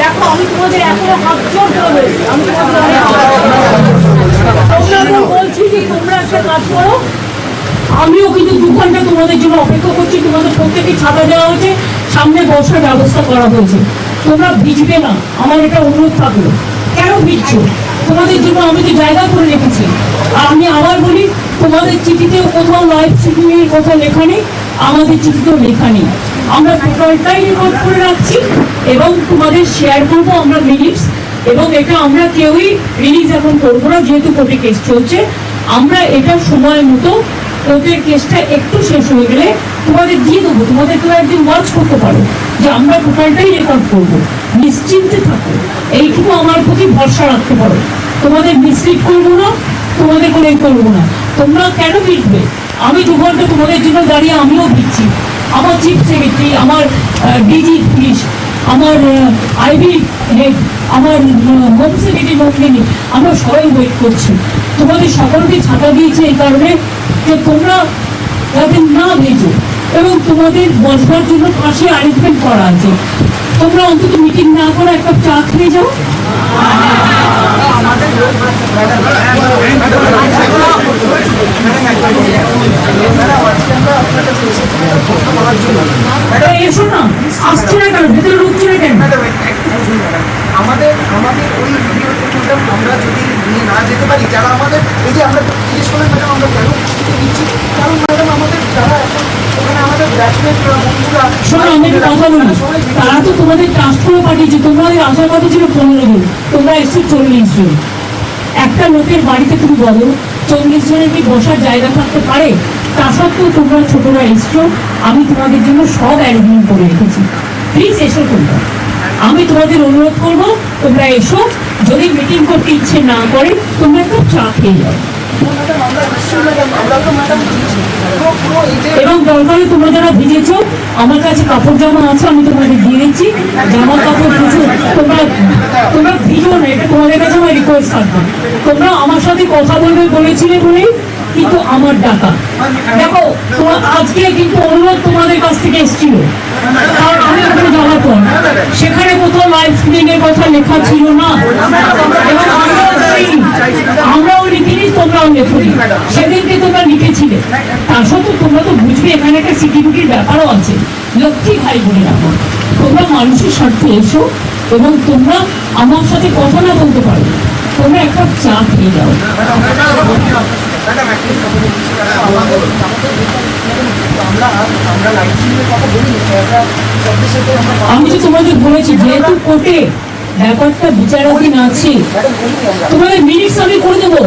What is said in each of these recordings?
দেখো আমি তোমাদের এখনো হাত জোর করে আমি বলছি যে তোমরা একটা কাজ করো। আমিও কিন্তু 2 ঘন্টা তোমাদের জন্য অপেক্ষা করছি। তোমাদের প্রত্যেকে ছাতা দেওয়া হয়েছে, সামনে বসার ব্যবস্থা করা হয়েছে। তোমরা ভিজবে না, আমার এটা অনুরোধ থাকলো। কেন ভিজছো? তোমাদের জন্য আমি তো জায়গা করে রেখেছি। আর আমি আবার বলি, তোমাদের চিঠিতেও কোথাও লাইভ স্ট্রিমিংয়ের কথা লেখা নেই, আমাদের চিঠিতেও লেখা নেই। আমরা টোটালটাই রেকর্ড করে রাখছি এবং তোমাদের শেয়ার করবো আমরা মিনিটস। এবং এটা আমরা কেউই রিলিজ এখন করবো না, যেহেতু কোর্টে কেস চলছে। আমরা এটা সময় মতো কোর্টের কেসটা একটু শেষ হয়ে গেলে তোমাদের দিয়ে দেবো। তোমাদের কেউ একদিন ওয়াচ করতে পারো যে আমরা টোটালটাই রেকর্ড করবো। নিশ্চিন্তে থাকো, এইটুকু আমার প্রতি ভরসা রাখতে পারো। তোমাদের মিসলিড করবো না, তোমাদের কোনো করবো না। তোমরা কেন ভিড়বে? আমি 2 ঘন্টা তোমাদের জন্য দাঁড়িয়ে আমিও ভিড়ছি। আমার চিফ সেক্রেটারি, আমার ডিজি পুলিশ, আমার আইবি হেড, আমার হোম সেক্রেটারি নন্দিনী, আমরা সবাই ওয়েট করছি। তোমাদের সকলকে ছাতা দিয়েছে এই কারণে যে তোমরা যাতে না ভেজো, এবং তোমাদের বসবার জন্য পাশে অ্যারেঞ্জমেন্ট করা আছে। তোমরা অন্তত মিটিং না করে একটা চা খেয়ে যাও। এসো না, আসছে না কেন? ভেতরে ঢুকছে না কেন? আমাদের ওই ভিডিও থেকে আমরা যদি নিয়ে না যেতে পারি, যারা আমাদের এই যে আমরা জিজ্ঞেস করলেন ম্যাডাম আমরা কেন দিচ্ছি, কারণ ম্যাডাম আমাদের যারা এখন ওখানে আমাদের ব্যাচমেট বন্ধুরা, শোনো আমি একটা কথা বলি, তারা তো তোমাদের ট্রাস্ট করে পাঠিয়েছে। তোমাদের আসার কথা ছিল 15 জন, তোমরা এসছো 40 জন। একটা লোকের বাড়িতে তুমি বলো 40 জনের কি বসার জায়গা থাকতে পারে? তা সত্ত্বেও তোমরা ছোটরা এসছো, আমি তোমাদের জন্য সব অ্যারেঞ্জমেন্ট করে রেখেছি। প্লিজ এসো তোমরা, আমি তোমাদের অনুরোধ করবো তোমরা এসো। যদি মিটিং করতে ইচ্ছে না করে তোমরা একটু চা খেয়ে যাও, এবং দরকারে তোমরা যারা ভিজেছো আমার কাছে কাপড় জামা আছে, আমি তোমাদের দিয়ে দিচ্ছি। জামা কাপড় প্রচুর, তোমরা ভিজো না, এটা তোমাদের কাছে আমার রিকোয়েস্ট থাকবে। তোমরা আমার সাথে কথা বলবে বলেছিলে বলেই কিন্তু আমার ডাকা। দেখো আজকে কিন্তু অনুরোধ তোমাদের কাছ থেকে এসেছিল, কারণ আমি ওখানে যাওয়ার পর সেখানে কোথাও লাইভ স্ট্রিমিং এর কথা লেখা ছিল না, এবং আমরাও লিখিনি, তোমরাও লেখনি। সেদিনকে তোমরা লিখেছিলে। তা সত্ত্বেও তোমরা তো বুঝবে এখানে একটা সিকিউরিটির ব্যাপারও আছে। লক্ষ্মী ভাই বলে রাখো, তোমরা মানুষের স্বার্থে এসো, এবং তোমরা আমার সাথে কথা না বলতে পারো, তোমরা একটা চা খেয়ে যাও। আমি তো তোমাদের বলেছি, যেহেতু কোর্টে ব্যাপারটা বিচারাধীন আছে, তোমাদের মিনিটস আমি করে দেবো,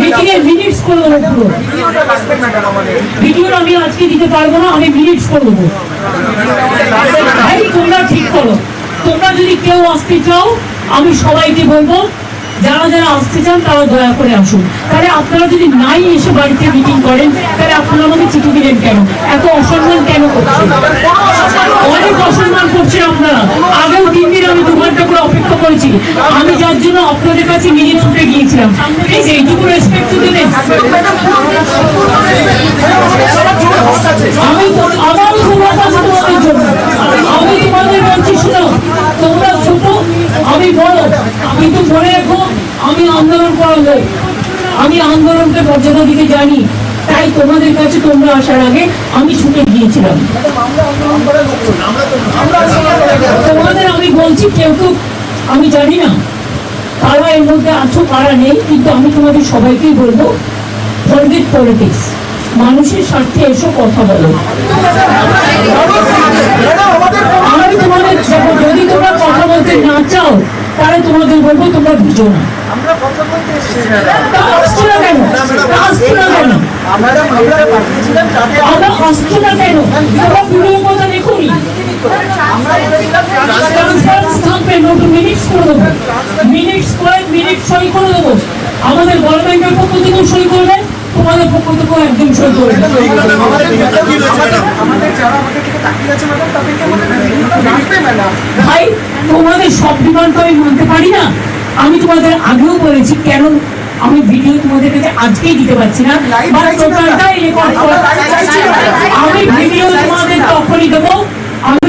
মিটিং এর মিনিটস করে দেবো। পুরো ভিডিওটা আমি আজকে দিতে পারবো না, আমি মিনিটস করে দেবো। ভাই তোমরা ঠিক করো, তোমরা যদি কেউ আসতে চাও আমি সবাইকে বলবো যারা যারা আসতে চান তারা দয়া করে আসুন। তাহলে আপনারা যদি নাই এসে বাড়িতে মিটিং করেন, তাহলে আপনারা আমাকে চিঠি দিলেন কেন? এত অসম্মান কেন করছেন? অনেক অসম্মান করছেন আপনারা। আগেও 3 দিন আমি 2 ঘন্টা করে অপেক্ষা করেছি, আমি যার জন্য আপনাদের কাছে নিজে ছুটে গিয়েছিলাম। প্লিজ এইটুকু রেসপেক্ট তো দিলেন। আমি আমারও তোমার কাছে তোমাদের জন্য আমি তোমাদের বলছি, শোনো তোমরা ছোট আমি বড়, কিন্তু মনে রেখো আমি আন্দোলন করা লোক, আমি আন্দোলনকে মর্যাদা দিতে জানি। তাই তোমাদের কাছে তোমরা আসার আগে আমি ছুটে গিয়েছিলাম। তোমাদের আমি বলছি, কেউ কেউ আমি জানি না কারা এর মধ্যে আছো কারা নেই, কিন্তু আমি তোমাদের সবাইকেই বলবো ফরগেট পলিটিক্স, মানুষের স্বার্থে এসো, কথা বলো। আমি তোমাদের যদি তোমরা কথা বলতে না চাও তাহলে তোমাদের বলবো তোমরা বুঝো না। আমরা আসছো না কেন? তোমরা পুরো কথা দেখুনি। মিনিট সই করে দেবো, আমাদের গভর্নমেন্টের পক্ষ থেকেও সই করবে, তোমাদের পক্ষ থেকেও একদম সই করবে। ভাই তোমাদের সব ডিমান্ড তো আমি মানতে পারি না। আমি তোমাদের আগেও বলেছি কেন আমি ভিডিও তোমাদের কাছে আজকেই দিতে পারছি না, আমি ভিডিও তোমাদের তখনই দেবো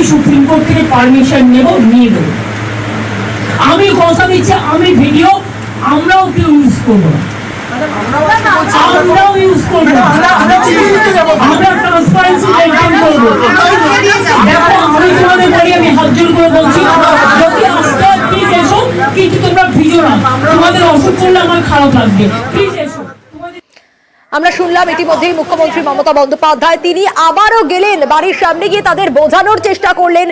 আমি সুপ্রিম কোর্ট থেকে পারমিশন নিয়ে দেবো। আমি কথা দিচ্ছি, আমি ভিডিও আমরাও কেউ ইউজ করবো না, আমরাও ইউজ করবো না, আমরা ট্রান্সপারেন্সি মেনটেন করবো। দেখো আমি তোমাদের বলি, আমি হাত জোর করে বলছি, যদি আসতে হয় প্লিজ এসো, কিন্তু তোমরা ভিজো না। তোমাদের অসুখ করলে আমার খারাপ লাগবে, প্লিজ এসো। আমরা শুনলাম ইতিমধ্যেই মুখ্যমন্ত্রী মমতা বন্দ্যোপাধ্যায় তিনি আবারও গেলেন বাড়ির সামনে গিয়ে তাদের বোঝানোর চেষ্টা করলেন